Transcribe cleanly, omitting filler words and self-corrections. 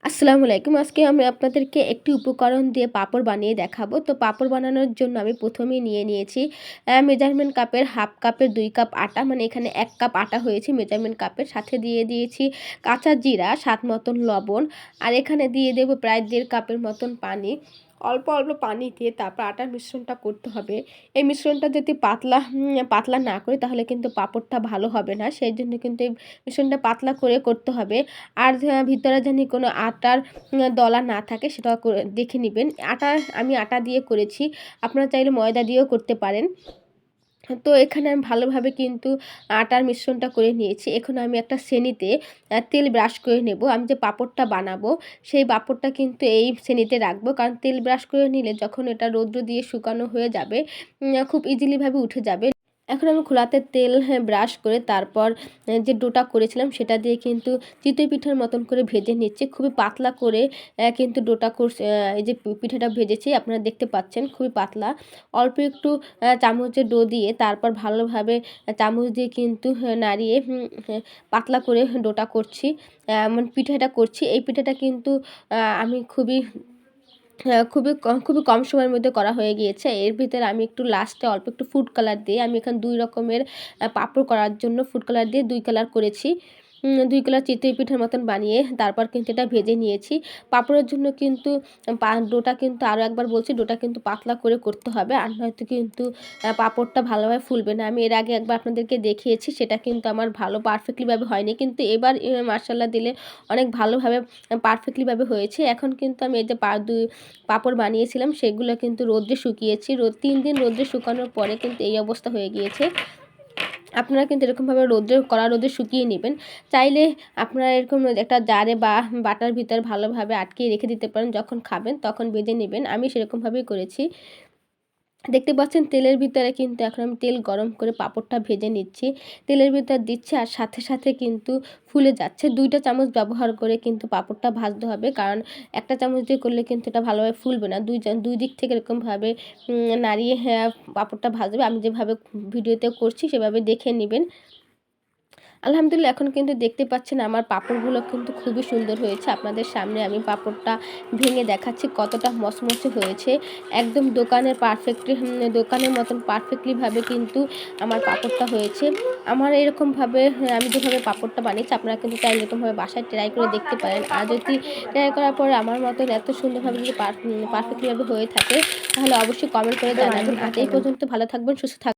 আসসালামু আলাইকুম। আজকে আমি আপনাদেরকে একটি উপকরণ দিয়ে পাঁপড় বানিয়ে দেখাবো। তো পাঁপড় বানানোর জন্য আমি প্রথমেই নিয়ে নিয়েছি মেজারমেন্ট কাপের হাফ কাপের ২ কাপ আটা, মানে এখানে ১ কাপ আটা হয়েছে মেজারমেন্ট কাপের। সাথে দিয়ে দিয়েছি কাঁচা জিরা, স্বাদ মতন লবণ, আর এখানে দিয়ে দেব প্রায় ১.৫ কাপের মতন পানি। অল্প, অল্প পানি দিয়ে তারপর আটার মিশ্রণটা করতে হবে। এই মিশ্রণটা যদি পাতলা না করি তাহলে কিন্তু পাঁপড়টা ভালো হবে না। সেইজন্য কিন্তু এই মিশ্রণটা পাতলা করে করতে হবে। আর ভিতরে জানি কোনো আটার দলা না থাকে সেটাও দেখে নিবেন। আমি আটা দিয়ে করেছি। আপনারা চাইলে ময়দা দিয়েও করতে পারেন। তো এখানে আমি ভালোভাবে কিন্তু আটার মিশ্রণটা করে নিয়েছি। এখন আমি একটা ছেনিতে তেল ব্রাশ করে নেব। আমি যে পাঁপড়টা বানাবো সেই পাঁপড়টা কিন্তু এই ছেনিতে রাখবো। কারণ তেল ব্রাশ করে নিলে যখন এটা রৌদ্র দিয়ে শুকানো হয়ে যাবে খুব ইজিলি ভাবে উঠে যাবে। এখন আমি খোলাতে তেল ব্রাশ করে তারপর যে ডোটা করেছিলাম সেটা দিয়ে কিন্তু চিতই পিঠার মতন করে ভেজে নিচ্ছি। খুবই পাতলা করে কিন্তু ডোটা এই যে পিঠাটা ভেজেছি আপনারা দেখতে পাচ্ছেন, খুবই পাতলা। অল্প একটু চামচের ডো দিয়ে তারপর ভালোভাবে চামচ দিয়ে কিন্তু নাড়িয়ে পাতলা করে ডোটা করছি। মানে পিঠাটা করছি। এই পিঠাটা কিন্তু আমি খুবই কম সময়ের মধ্যে করা হয়ে গিয়েছে। এর ভিতরে আমি একটু লাস্টে অল্প একটু ফুড কালার দিয়ে আমি এখানে ২ রকমের পাঁপড় করার জন্য ফুড কালার দিয়ে ২ কালার করেছি। ২ কালার চিতই পিঠার মতন বানিয়ে তারপর কিন্তু এটা ভেজে নিয়েছি। পাঁপড়ের জন্য কিন্তু ডোটা কিন্তু আরও একবার বলছি, ডোটা কিন্তু পাতলা করে করতে হবে। আর নয়তো কিন্তু পাঁপড়টা ভালোভাবে ফুলবে না। আমি এর আগে একবার আপনাদেরকে দেখিয়েছি, সেটা কিন্তু আমার ভালো পারফেক্টলি ভাবে হয়নি। কিন্তু এবার মাশাআল্লাহ দিলে অনেক ভালোভাবে পারফেক্টলি ভাবে হয়েছে। এখন কিন্তু আমি এই যে পাঁপড় বানিয়েছিলাম সেগুলো কিন্তু রোদ্রে শুকিয়েছি। ৩ দিন রোদ্রে শুকানোর পরে কিন্তু এই অবস্থা হয়ে গিয়েছে। আপনারা কিন্তু এরকমভাবে রোদে শুকিয়ে নেবেন। চাইলে আপনারা এরকম একটা জারে বা বাটার ভিতর ভালোভাবে আটকিয়ে রেখে দিতে পারেন, যখন খাবেন তখন ভেজে নেবেন। আমি সেরকমভাবেই করেছি। দেখতে পাচ্ছেন তেলের ভিতরে কিন্তু এখন আমি তেল গরম করে পাঁপড়টা ভেজে নিচ্ছি। তেলের ভিতর দিচ্ছি আর সাথে, সাথে কিন্তু ফুলে যাচ্ছে। ২ টা চামচ ব্যবহার করে কিন্তু পাঁপড়টা ভাজতে হবে। কারণ একটা চামচ দিয়ে করলে কিন্তু এটা ভালোভাবে ফুলবে না। ২ দিক থেকে এরকমভাবে নাড়িয়ে পাঁপড়টা ভাজবে। আমি যেভাবে ভিডিওতে করছি সেভাবে দেখে নিবেন। আলহামদুলিল্লাহ এখন কিন্তু দেখতে পাচ্ছেন আমার পাঁপড়গুলো কিন্তু খুবই সুন্দর হয়েছে। আপনাদের সামনে আমি পাঁপড়টা ভেঙে দেখাচ্ছি কতটা মচমচে হয়েছে। একদম দোকানের মতন পারফেক্টলি ভাবে কিন্তু আমার পাঁপড়টা হয়েছে। আমার এরকমভাবে আমি যেভাবে পাঁপড়টা বানিয়েছি আপনারা কিন্তু চাইলে এরকমভাবে বাসায় ট্রাই করে দেখতে পারেন। আর যদি ট্রাই করার পরে আমার মতন এত সুন্দরভাবে যদি পারফেক্টলি ভাবে হয়ে থাকে তাহলে অবশ্যই কমেন্ট করে জানাবেন। আজ এই পর্যন্ত, ভালো থাকবেন, সুস্থ থাকবেন।